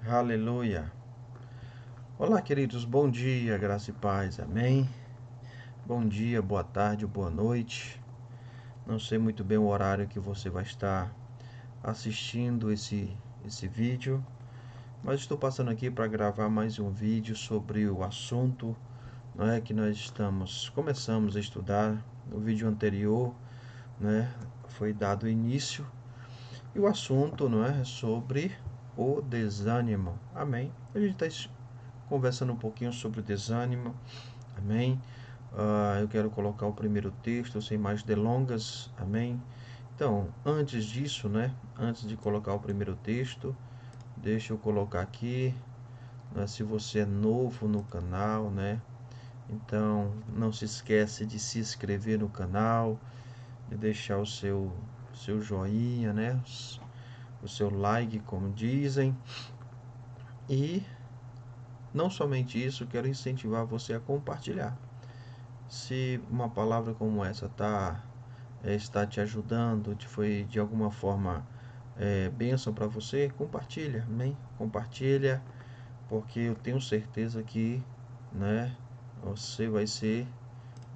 Aleluia. Olá, queridos, bom dia, graça e paz, amém? Bom dia, boa tarde, boa noite. Não sei muito bem o horário que você vai estar assistindo esse vídeo, mas estou passando aqui para gravar mais um vídeo sobre o assunto, que nós começamos a estudar. No vídeo anterior, foi dado início, e o assunto, é sobre o desânimo, amém? A gente está conversando um pouquinho sobre o desânimo, amém? Eu quero colocar o primeiro texto sem mais delongas, amém? Então, antes disso, antes de colocar o primeiro texto, deixa eu colocar aqui, se você é novo no canal, então não se esquece de se inscrever no canal, de deixar o seu joinha, o seu like, como dizem, e não somente isso, quero incentivar você a compartilhar. Se uma palavra como essa está te ajudando, foi de alguma forma bênção para você, compartilha, amém? Compartilha, porque eu tenho certeza que, você vai ser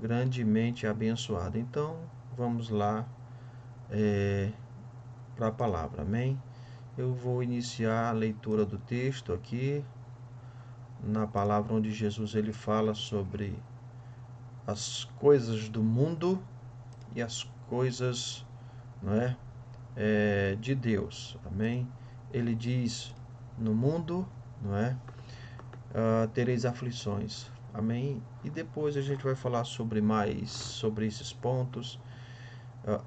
grandemente abençoado. Então, vamos lá para a palavra, amém? Eu vou iniciar a leitura do texto aqui, na palavra onde Jesus ele fala sobre as coisas do mundo e as coisas, de Deus, amém? Ele diz: no mundo, tereis aflições, amém? E depois a gente vai falar sobre esses pontos.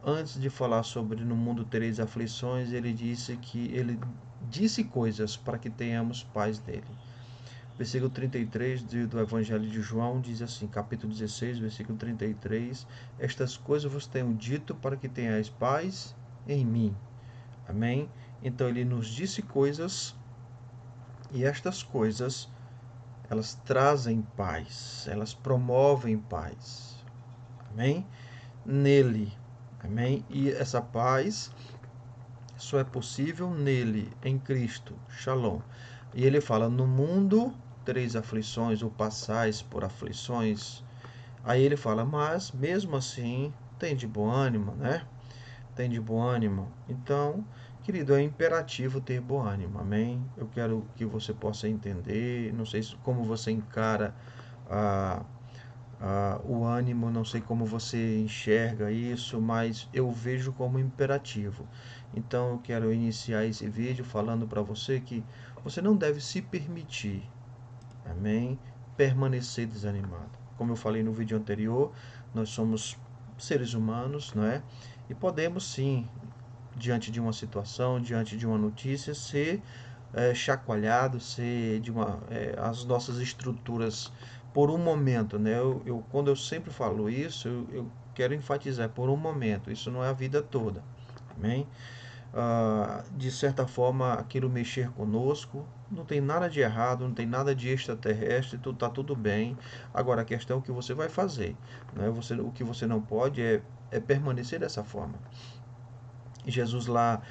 Antes de falar sobre no mundo tereis aflições, ele disse coisas para que tenhamos paz dele. Versículo 33 do Evangelho de João diz assim, capítulo 16, versículo 33: estas coisas vos tenho dito para que tenhais paz em mim. Amém? Então ele nos disse coisas, e estas coisas, elas trazem paz, elas promovem paz. Amém? Nele. Amém? E essa paz só é possível nele, em Cristo. Shalom. E ele fala: no mundo tereis aflições, ou passais por aflições. Aí ele fala: mas mesmo assim, tem de bom ânimo, Tem de bom ânimo. Então, querido, é imperativo ter bom ânimo, amém? Eu quero que você possa entender, não sei como você encara o ânimo, não sei como você enxerga isso, mas eu vejo como imperativo. Então eu quero iniciar esse vídeo falando para você que você não deve se permitir, amém, permanecer desanimado. Como eu falei no vídeo anterior, nós somos seres humanos, e podemos sim, diante de uma situação, diante de uma notícia, ser chacoalhado, ser as nossas estruturas por um momento, quando eu sempre falo isso, eu quero enfatizar por um momento, isso não é a vida toda, amém? De certa forma, aquilo mexer conosco, não tem nada de errado, não tem nada de extraterrestre, está tudo bem. Agora, a questão é o que você vai fazer, o que você não pode é permanecer dessa forma. Jesus lá,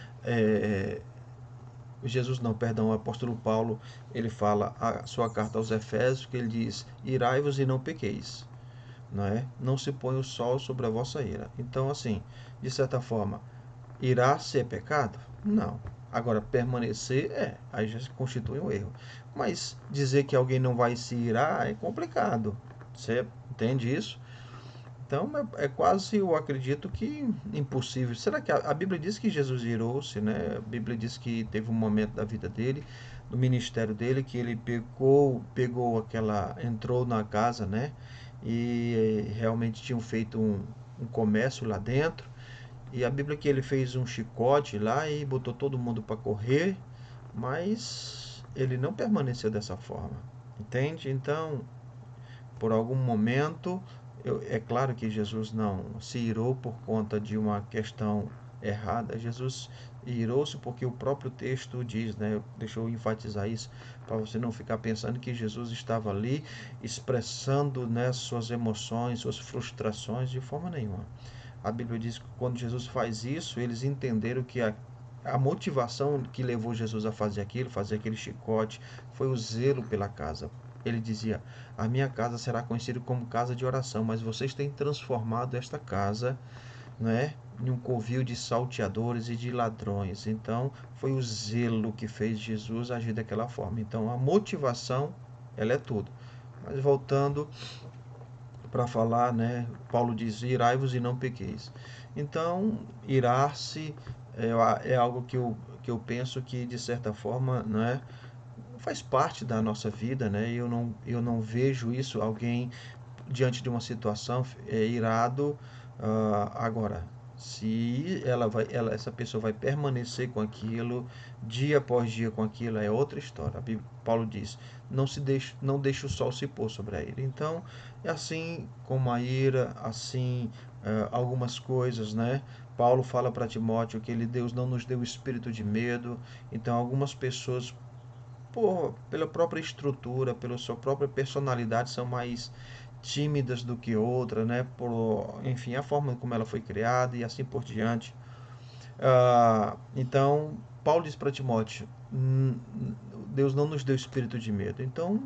Jesus não, perdão, o apóstolo Paulo, ele fala a sua carta aos Efésios, que ele diz: irai-vos e não pequeis, não se põe o sol sobre a vossa ira. Então, assim, de certa forma, irá ser pecado? Não. Agora, permanecer, aí já constitui um erro. Mas dizer que alguém não vai se irar é complicado. Você entende isso? Então é quase, eu acredito que impossível. Será que a Bíblia diz que Jesus irou-se, A Bíblia diz que teve um momento da vida dele, do ministério dele, que ele entrou na casa, E realmente tinham feito um comércio lá dentro. E a Bíblia que ele fez um chicote lá e botou todo mundo para correr, mas ele não permaneceu dessa forma. Entende? Então, por algum momento, é claro que Jesus não se irou por conta de uma questão errada. Jesus irou-se porque o próprio texto diz, deixa eu enfatizar isso, para você não ficar pensando que Jesus estava ali expressando, suas emoções, suas frustrações, de forma nenhuma. A Bíblia diz que quando Jesus faz isso, eles entenderam que a motivação que levou Jesus a fazer aquilo, fazer aquele chicote, foi o zelo pela casa. Ele dizia: a minha casa será conhecida como casa de oração, mas vocês têm transformado esta casa, né, em um covil de salteadores e de ladrões. Então, foi o zelo que fez Jesus agir daquela forma. Então, a motivação, ela é tudo. Mas voltando para falar, né, Paulo diz: irai-vos e não pequeis. Então, irar-se é algo que eu penso que, de certa forma, né, faz parte da nossa vida, né? Eu não vejo isso, alguém diante de uma situação irado. Agora, se essa pessoa vai permanecer com aquilo dia após dia com aquilo, é outra história. Paulo diz: não deixe o sol se pôr sobre a ira. Então, é assim como a ira, assim algumas coisas, né? Paulo fala para Timóteo que Deus não nos deu o espírito de medo. Então, algumas pessoas, pela própria estrutura, pela sua própria personalidade, são mais tímidas do que outra, né? Enfim, a forma como ela foi criada e assim por diante. Então, Paulo diz para Timóteo: Deus não nos deu espírito de medo. Então,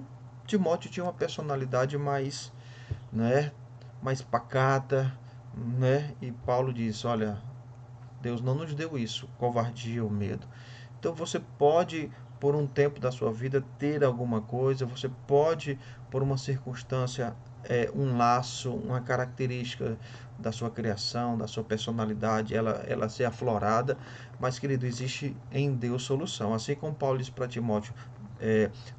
Timóteo tinha uma personalidade mais, né, mais pacata, né? E Paulo diz: olha, Deus não nos deu isso, covardia ou medo. Então você pode, por um tempo da sua vida, ter alguma coisa, você pode, por uma circunstância, um laço, uma característica da sua criação, da sua personalidade, ela ser aflorada, mas, querido, existe em Deus solução. Assim como Paulo disse para Timóteo: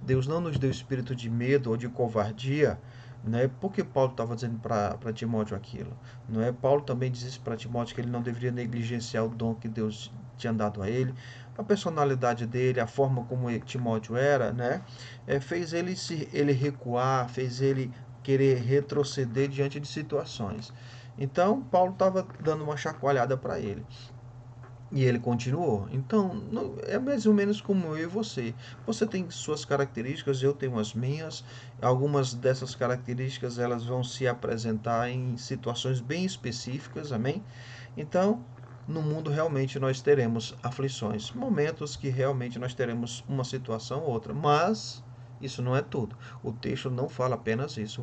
Deus não nos deu espírito de medo ou de covardia, né? Por que Paulo estava dizendo para Timóteo aquilo? Não é? Paulo também disse para Timóteo que ele não deveria negligenciar o dom que Deus tinha dado a ele. A personalidade dele, a forma como Timóteo era, né? Fez ele recuar, fez ele querer retroceder diante de situações. Então, Paulo estava dando uma chacoalhada para ele. E ele continuou. Então, é mais ou menos como eu e você. Você tem suas características, eu tenho as minhas. Algumas dessas características elas vão se apresentar em situações bem específicas, amém? Então, no mundo realmente nós teremos aflições, momentos que realmente nós teremos uma situação ou outra, mas isso não é tudo. O texto não fala apenas isso.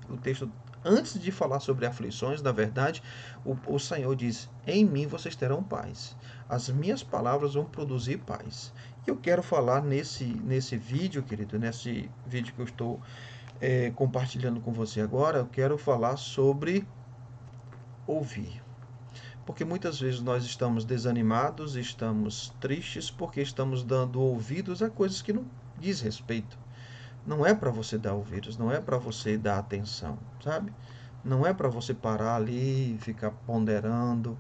O texto, antes de falar sobre aflições, na verdade, o Senhor diz: em mim vocês terão paz. As minhas palavras vão produzir paz. E eu quero falar nesse vídeo, querido, nesse vídeo que eu estou compartilhando com você agora, eu quero falar sobre ouvir. Porque muitas vezes nós estamos desanimados, estamos tristes, porque estamos dando ouvidos a coisas que não diz respeito. Não é para você dar ouvidos, não é para você dar atenção, sabe? Não é para você parar ali e ficar ponderando.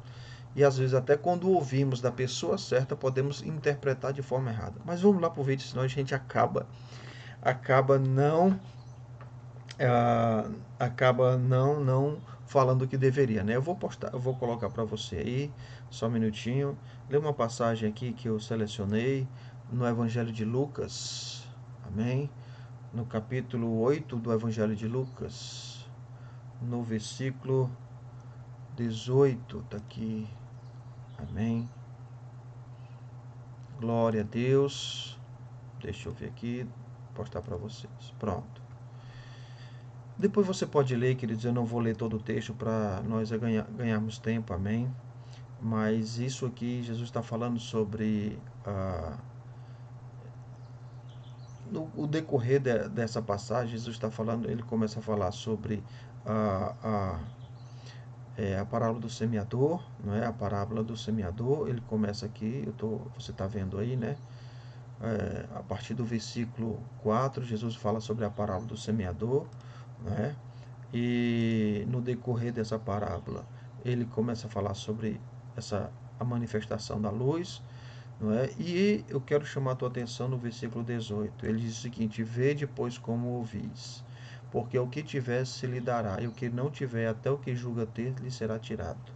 E às vezes até quando ouvimos da pessoa certa, podemos interpretar de forma errada. Mas vamos lá para o vídeo, senão a gente acaba não não falando o que deveria, né? Eu vou colocar para você aí, só um minutinho. Lê uma passagem aqui que eu selecionei no Evangelho de Lucas. Amém? No capítulo 8 do Evangelho de Lucas, no versículo 18, tá aqui. Amém? Glória a Deus. Deixa eu ver aqui, postar para vocês. Pronto. Depois você pode ler, queridos. Eu não vou ler todo o texto para nós ganharmos tempo, amém? Mas isso aqui, Jesus está falando sobre no decorrer dessa passagem. Jesus está falando, ele começa a falar sobre a parábola do semeador, não é? A parábola do semeador. Ele começa aqui, você está vendo aí, né? A partir do versículo 4, Jesus fala sobre a parábola do semeador, né? E no decorrer dessa parábola, ele começa a falar sobre a manifestação da luz, não é? E eu quero chamar a tua atenção no versículo 18. Ele diz o seguinte: vede, pois, como ouvis, porque o que tiver se lhe dará, e o que não tiver, até o que julga ter, lhe será tirado.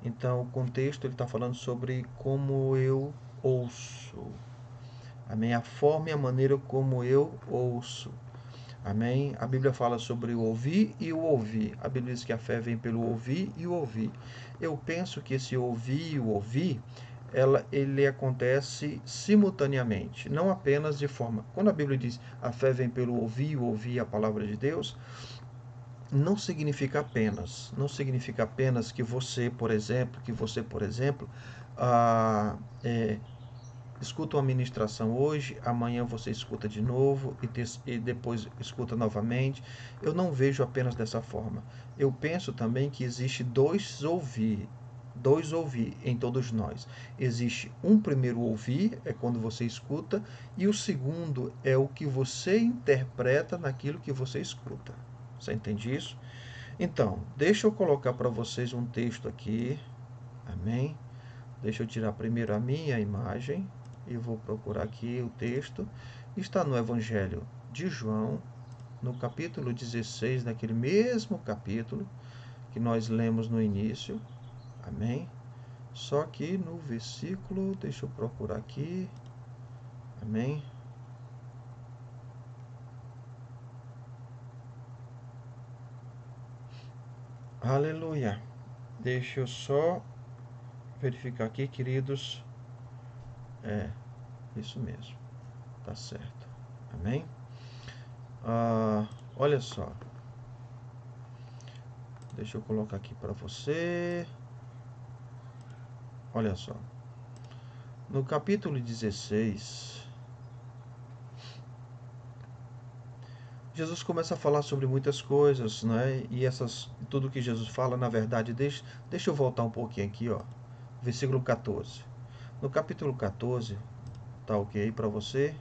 Então, o contexto, ele está falando sobre como eu ouço. Amém? A forma e a maneira como eu ouço. Amém? A Bíblia fala sobre o ouvir e o ouvir. A Bíblia diz que a fé vem pelo ouvir e o ouvir. Eu penso que esse ouvir e o ouvir ele acontece simultaneamente, não apenas de forma... Quando a Bíblia diz a fé vem pelo ouvir a palavra de Deus, não significa apenas que você, por exemplo, ah, é, escuta uma ministração hoje, amanhã você escuta de novo e depois escuta novamente. Eu não vejo apenas dessa forma. Eu penso também que existe dois ouvir em todos nós. Existe um primeiro ouvir, é quando você escuta, e o segundo é o que você interpreta naquilo que você escuta. Você entende isso? Então, deixa eu colocar para vocês um texto aqui. Amém? Deixa eu tirar primeiro a minha imagem e vou procurar aqui o texto. Está no Evangelho de João, no capítulo 16, naquele mesmo capítulo que nós lemos no início. Amém? Só que no versículo, deixa eu procurar aqui. Amém? Aleluia. Deixa eu só verificar aqui, queridos. É, isso mesmo. Tá certo. Amém? Olha só. Deixa eu colocar aqui para você. Olha só. No capítulo 16, Jesus começa a falar sobre muitas coisas, né? E tudo que Jesus fala, na verdade, deixa eu voltar um pouquinho aqui, ó. Versículo 14. No capítulo 14, tá ok para você?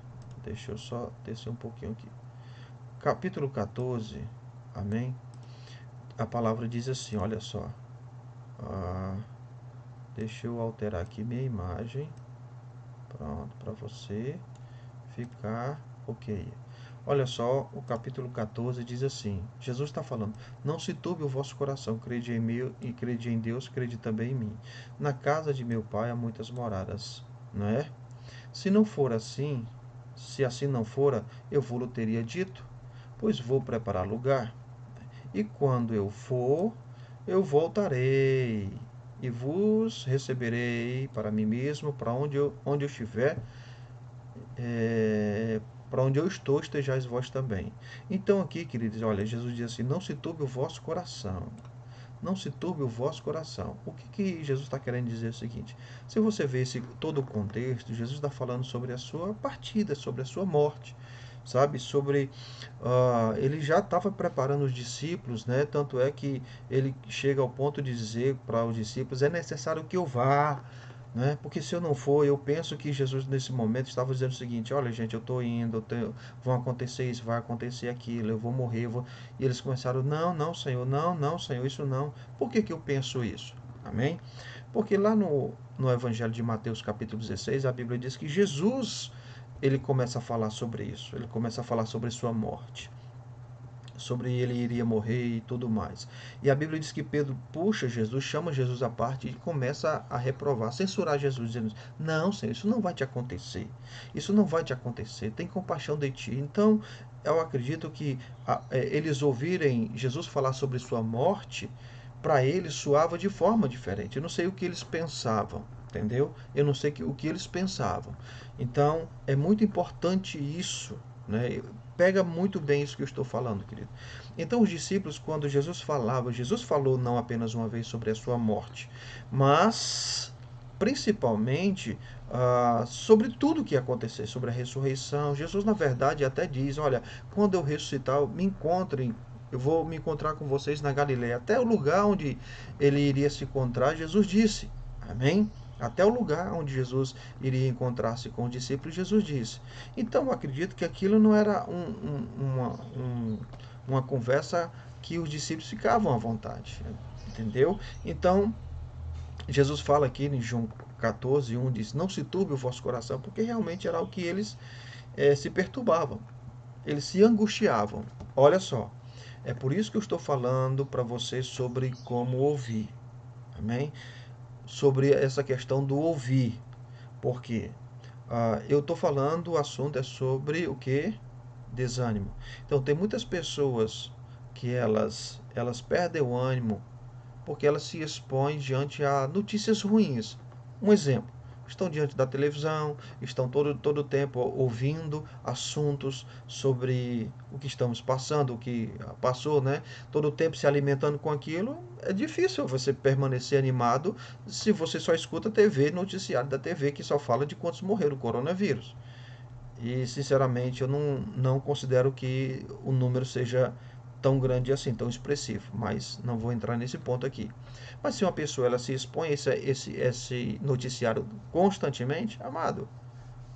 Deixa eu só descer um pouquinho aqui. Capítulo 14, amém? A palavra diz assim, olha só. Deixa eu alterar aqui minha imagem. Pronto, para você ficar ok. Olha só, o capítulo 14 diz assim, Jesus está falando, não se turbe o vosso coração, crede em mim e crede em Deus, crede também em mim. Na casa de meu pai há muitas moradas, não é? Se não for assim, se assim não fora, eu vou-lhe teria dito, pois vou preparar lugar. E quando eu for, eu voltarei e vos receberei para mim mesmo, para onde eu estiver, para onde eu estou, estejais vós também. Então aqui, queridos, olha, Jesus diz assim, não se turbe o vosso coração. Não se turbe o vosso coração. O que Jesus está querendo dizer é o seguinte, se você vê todo o contexto, Jesus está falando sobre a sua partida, sobre a sua morte, sabe, ele já estava preparando os discípulos, né? Tanto é que ele chega ao ponto de dizer para os discípulos, é necessário que eu vá, né? Porque se eu não for, eu penso que Jesus nesse momento estava dizendo o seguinte, olha gente, eu estou indo, vão acontecer isso, vai acontecer aquilo, eu vou morrer, e eles começaram, não, não Senhor, não, não Senhor, isso não. Por que eu penso isso? Amém? Porque lá no Evangelho de Mateus capítulo 16, a Bíblia diz que Jesus, ele começa a falar sobre isso, ele começa a falar sobre sua morte, sobre ele iria morrer e tudo mais. E a Bíblia diz que Pedro puxa Jesus, chama Jesus à parte e começa a reprovar, censurar Jesus, dizendo, não Senhor, isso não vai te acontecer, isso não vai te acontecer, tem compaixão de ti. Então, eu acredito que eles ouvirem Jesus falar sobre sua morte, para eles soava de forma diferente. Eu não sei o que eles pensavam, entendeu? Eu não sei o que eles pensavam. Então, é muito importante isso, né? Pega muito bem isso que eu estou falando, querido. Então, os discípulos, quando Jesus falava, Jesus falou não apenas uma vez sobre a sua morte, mas principalmente sobre tudo que ia acontecer, sobre a ressurreição. Jesus, na verdade, até diz, olha, quando eu ressuscitar, me encontrem, eu vou me encontrar com vocês na Galileia. Até o lugar onde ele iria se encontrar, Jesus disse. Amém? Até o lugar onde Jesus iria encontrar-se com os discípulos, Jesus disse. Então, eu acredito que aquilo não era uma conversa que os discípulos ficavam à vontade. Entendeu? Então, Jesus fala aqui em João 14, 1, diz, não se turbe o vosso coração, porque realmente era o que eles se perturbavam. Eles se angustiavam. Olha só, é por isso que eu estou falando para vocês sobre como ouvir. Amém? Sobre essa questão do ouvir. Porque eu estou falando, o assunto é sobre o que? Desânimo. Então, tem muitas pessoas que elas perdem o ânimo porque elas se expõem diante a notícias ruins. Um exemplo, Estão diante da televisão, estão todo o tempo ouvindo assuntos sobre o que estamos passando, o que passou, né? Todo o tempo se alimentando com aquilo. É difícil você permanecer animado se você só escuta TV, noticiário da TV que só fala de quantos morreram do coronavírus. E, sinceramente, eu não considero que o número seja tão grande assim, tão expressivo, mas não vou entrar nesse ponto aqui. Mas se uma pessoa ela se expõe a esse noticiário constantemente, amado,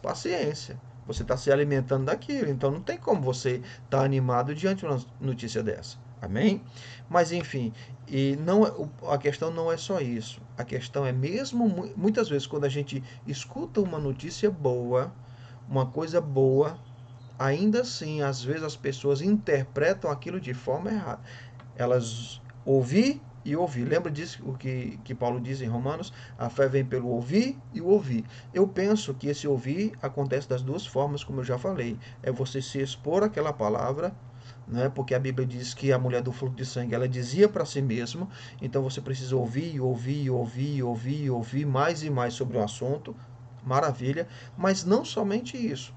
paciência. Você está se alimentando daquilo, então não tem como você estar animado diante de uma notícia dessa. Amém? Mas enfim, e não, a questão não é só isso. A questão é mesmo muitas vezes quando a gente escuta uma notícia boa, uma coisa boa, ainda assim, às vezes as pessoas interpretam aquilo de forma errada. Elas ouvir e ouvir. Lembra disso o que Paulo diz em Romanos? A fé vem pelo ouvir e o ouvir. Eu penso que esse ouvir acontece das duas formas, como eu já falei. É você se expor àquela palavra, né? Porque a Bíblia diz que a mulher do fluxo de sangue, ela dizia para si mesma, então você precisa ouvir, ouvir, ouvir, ouvir, ouvir mais e mais sobre o assunto. Maravilha, mas não somente isso.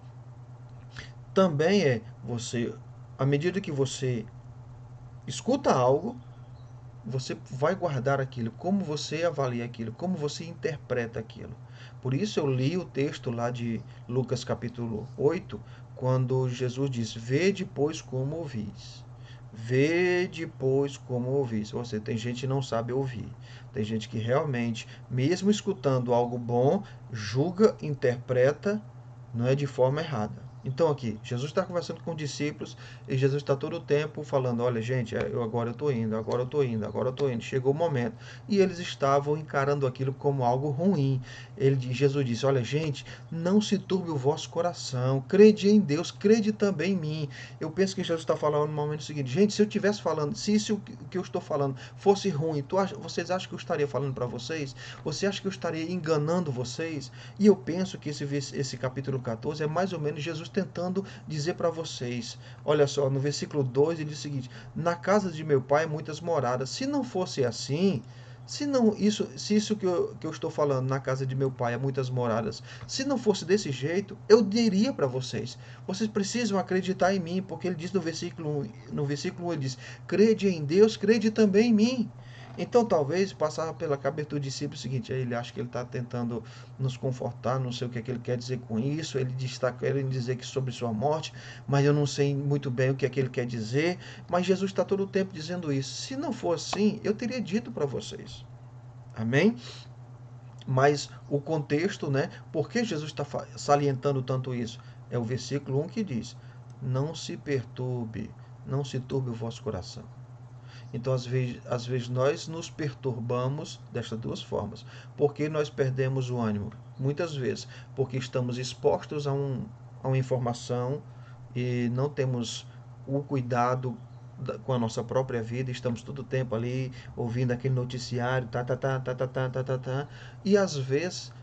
Também é você, à medida que você escuta algo, você vai guardar aquilo, como você avalia aquilo, como você interpreta aquilo. Por isso eu li o texto lá de Lucas capítulo 8, quando Jesus diz: Vede, pois, como ouvis. Vede, pois, como ouvis. Ou seja, tem gente que não sabe ouvir. Tem gente que realmente, mesmo escutando algo bom, julga, interpreta, não é de forma errada. Então aqui, Jesus está conversando com os discípulos e Jesus está todo o tempo falando, olha gente, agora eu estou indo, agora eu estou indo, agora eu estou indo. Chegou o momento. E eles estavam encarando aquilo como algo ruim. Jesus disse, olha gente, não se turbe o vosso coração, crede em Deus, crede também em mim. Eu penso que Jesus está falando no momento seguinte, gente, se eu estivesse falando, se isso que eu estou falando fosse ruim, vocês acham que eu estaria falando para vocês? Você acha que eu estaria enganando vocês? E eu penso que esse capítulo 14 é mais ou menos Jesus tentando dizer para vocês. Olha só, no versículo 2 ele diz o seguinte: Na casa de meu pai muitas moradas. Se não fosse assim, se isso que eu estou falando, na casa de meu pai há muitas moradas, se não fosse desse jeito, eu diria para vocês. Vocês precisam acreditar em mim, porque ele diz no versículo 1 ele diz: Crede em Deus, crede também em mim. Então, talvez passar pela cabeça do discípulo o seguinte: ele acha que ele está tentando nos confortar, não sei o que, é que ele quer dizer com isso. Ele está querendo dizer que sobre sua morte, mas eu não sei muito bem o que é que ele quer dizer. Mas Jesus está todo o tempo dizendo isso. Se não for assim, eu teria dito para vocês. Amém? Mas o contexto, né? Por que Jesus está salientando tanto isso? É o versículo 1 que diz: Não se perturbe, não se turbe o vosso coração. Então, às vezes nós nos perturbamos destas duas formas. Porque nós perdemos o ânimo? Muitas vezes, porque estamos expostos a uma informação e não temos o cuidado com a nossa própria vida, estamos todo o tempo ali ouvindo aquele noticiário, e às vezes,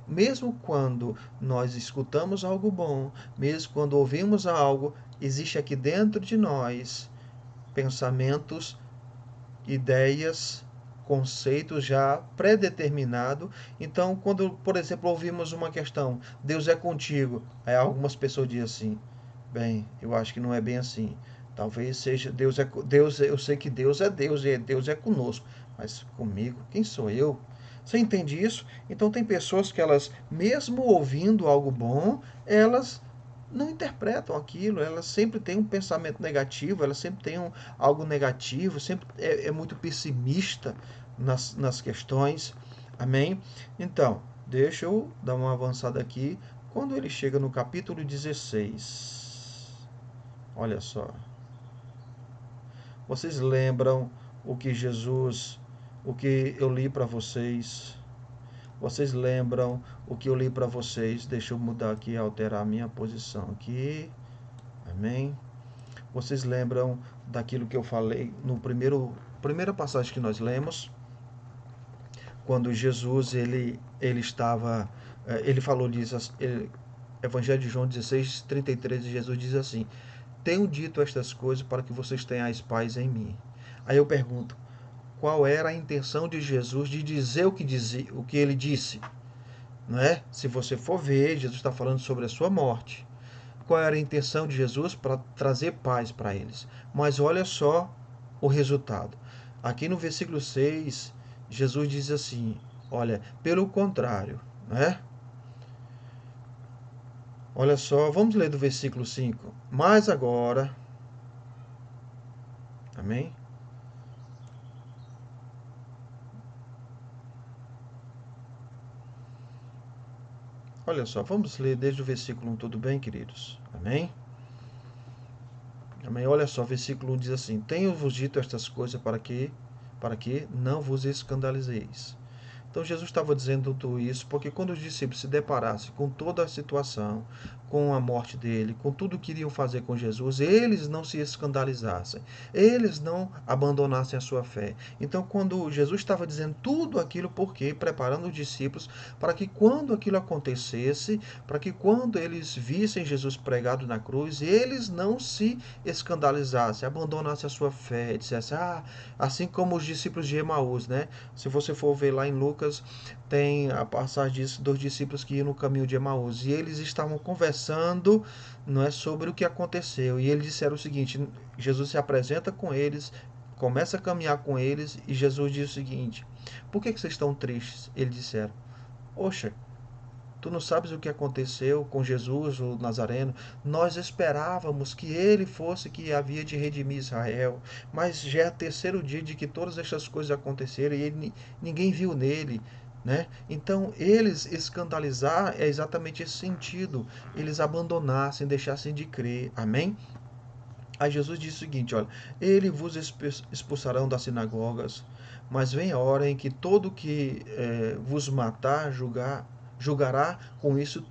mesmo quando nós escutamos algo bom, mesmo quando ouvimos algo, existe aqui dentro de nós pensamentos, ideias, conceitos já pré-determinado. Então, quando, por exemplo, ouvimos uma questão, Deus é contigo, aí algumas pessoas dizem assim, bem, eu acho que não é bem assim. Talvez seja Deus, eu sei que Deus e Deus é conosco, mas comigo, quem sou eu? Você entende isso? Então tem pessoas que elas, mesmo ouvindo algo bom, elas não interpretam aquilo, elas sempre têm um pensamento negativo, elas sempre têm algo negativo, sempre é muito pessimista nas questões. Amém? Então, deixa eu dar uma avançada aqui. Quando ele chega no capítulo 16, olha só. Vocês lembram o que eu li para vocês? Vocês lembram o que eu li para vocês? Deixa eu mudar aqui, alterar a minha posição aqui. Amém? Vocês lembram daquilo que eu falei no primeira passagem que nós lemos? Quando Jesus ele estava, ele falou disso, Evangelho de João 16, 33, Jesus diz assim: Tenho dito estas coisas para que vocês tenhais paz em mim. Aí eu pergunto, qual era a intenção de Jesus de dizer o que ele disse? não é? Se você for ver, Jesus está falando sobre a sua morte. Qual era a intenção de Jesus? Para trazer paz para eles. Mas olha só o resultado. Aqui no versículo 6, Jesus diz assim: olha, pelo contrário, né? Olha só, vamos ler do versículo 5. Mas agora, amém? Olha só, vamos ler desde o versículo 1, tudo bem, queridos? Amém? Amém? Olha só, versículo 1 diz assim: Tenho-vos dito estas coisas para que não vos escandalizeis. Então Jesus estava dizendo tudo isso porque quando os discípulos se deparassem com toda a situação, com a morte dele, com tudo que iriam fazer com Jesus, eles não se escandalizassem, eles não abandonassem a sua fé. Então quando Jesus estava dizendo tudo aquilo, porque preparando os discípulos para que quando aquilo acontecesse, para que quando eles vissem Jesus pregado na cruz, eles não se escandalizassem, abandonassem a sua fé, dissessem, assim como os discípulos de Emaús, né? Se você for ver lá em Lucas, tem a passagem dos discípulos que iam no caminho de Emaús e eles estavam conversando, não é, sobre o que aconteceu. E eles disseram o seguinte: Jesus se apresenta com eles, começa a caminhar com eles e Jesus diz o seguinte: Por que vocês estão tristes? Eles disseram: Poxa, tu não sabes o que aconteceu com Jesus, o Nazareno? Nós esperávamos que ele fosse que havia de redimir Israel, mas já é o terceiro dia de que todas estas coisas aconteceram e ninguém viu nele. Né? Então, eles escandalizar é exatamente esse sentido. Eles abandonassem, deixassem de crer. Amém? Aí Jesus disse o seguinte: olha, ele vos expulsarão das sinagogas, mas vem a hora em que todo que vos matar julgará com isso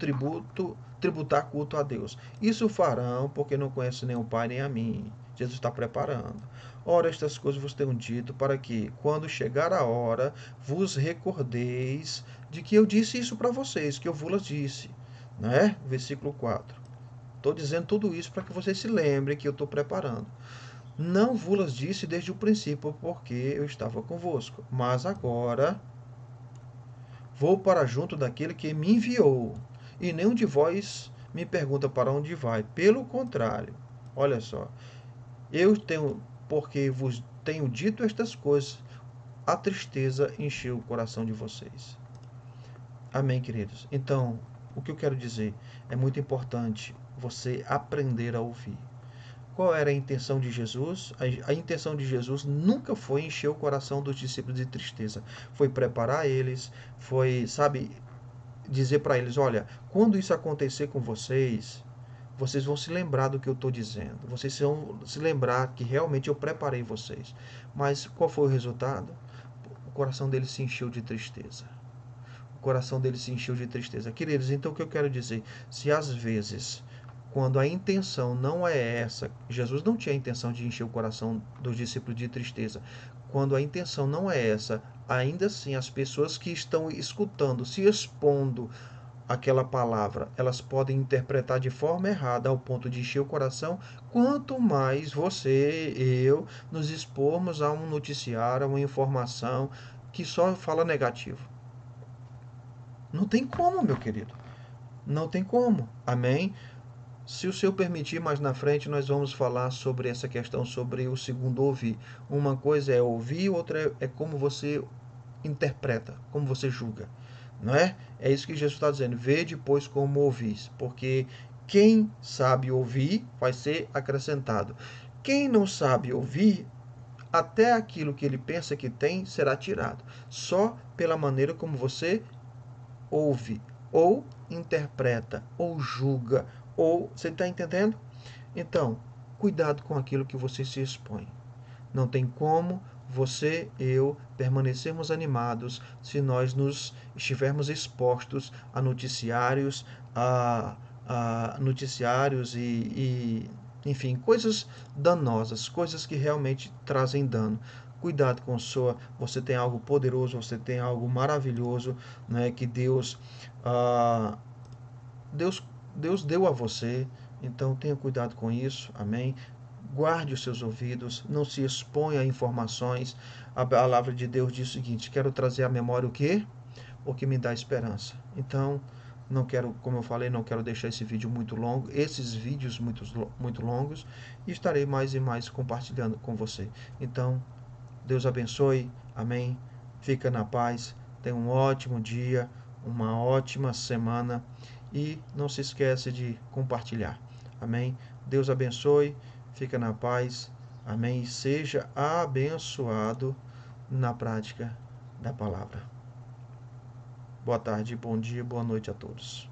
tributar culto a Deus. Isso farão porque não conhecem nem o Pai nem a mim. Jesus está preparando. Ora, estas coisas vos tenho dito para que, quando chegar a hora, vos recordeis de que eu disse isso para vocês, que eu vos disse. Né? Versículo 4. Estou dizendo tudo isso para que vocês se lembrem que eu estou preparando. Não vos disse desde o princípio, porque eu estava convosco. Mas agora vou para junto daquele que me enviou. E nenhum de vós me pergunta para onde vai. Pelo contrário, olha só, eu tenho, porque vos tenho dito estas coisas, a tristeza encheu o coração de vocês. Amém, queridos? Então, o que eu quero dizer é muito importante você aprender a ouvir. Qual era a intenção de Jesus? A intenção de Jesus nunca foi encher o coração dos discípulos de tristeza. Foi preparar eles, foi, sabe, dizer para eles: olha, quando isso acontecer com vocês, vocês vão se lembrar do que eu estou dizendo. Vocês vão se lembrar que realmente eu preparei vocês. Mas qual foi o resultado? O coração deles se encheu de tristeza. O coração deles se encheu de tristeza. Queridos, então o que eu quero dizer? Se às vezes quando a intenção não é essa, Jesus não tinha a intenção de encher o coração dos discípulos de tristeza. Quando a intenção não é essa, ainda assim as pessoas que estão escutando, se expondo àquela palavra, elas podem interpretar de forma errada ao ponto de encher o coração, quanto mais você, eu, nos expormos a um noticiário, a uma informação que só fala negativo. Não tem como, meu querido. Não tem como. Amém? Se o Senhor permitir, mais na frente nós vamos falar sobre essa questão, sobre o segundo ouvir. Uma coisa é ouvir, outra é como você interpreta, como você julga. Não é? É isso que Jesus está dizendo. Vê depois como ouvis. Porque quem sabe ouvir vai ser acrescentado. Quem não sabe ouvir, até aquilo que ele pensa que tem será tirado. Só pela maneira como você ouve, ou interpreta, ou julga, ou. Você está entendendo? Então, cuidado com aquilo que você se expõe. Não tem como você e eu permanecermos animados se nós nos estivermos expostos a noticiários, a noticiários enfim, coisas danosas, coisas que realmente trazem dano. Cuidado com sua, você tem algo poderoso, você tem algo maravilhoso, né, que ah, Deus, Deus deu a você. Então tenha cuidado com isso, amém? Guarde os seus ouvidos, não se exponha a informações. A palavra de Deus diz o seguinte: quero trazer à memória o quê? o que me dá esperança. Então, não quero, como eu falei, não quero deixar esse vídeo muito longo, esses vídeos muito longos, e estarei mais e mais compartilhando com você. Então, Deus abençoe, amém. Fica na paz, tenha um ótimo dia, uma ótima semana e não se esqueça de compartilhar, amém. Deus abençoe, fica na paz, amém. Seja abençoado na prática da palavra. Boa tarde, bom dia, boa noite a todos.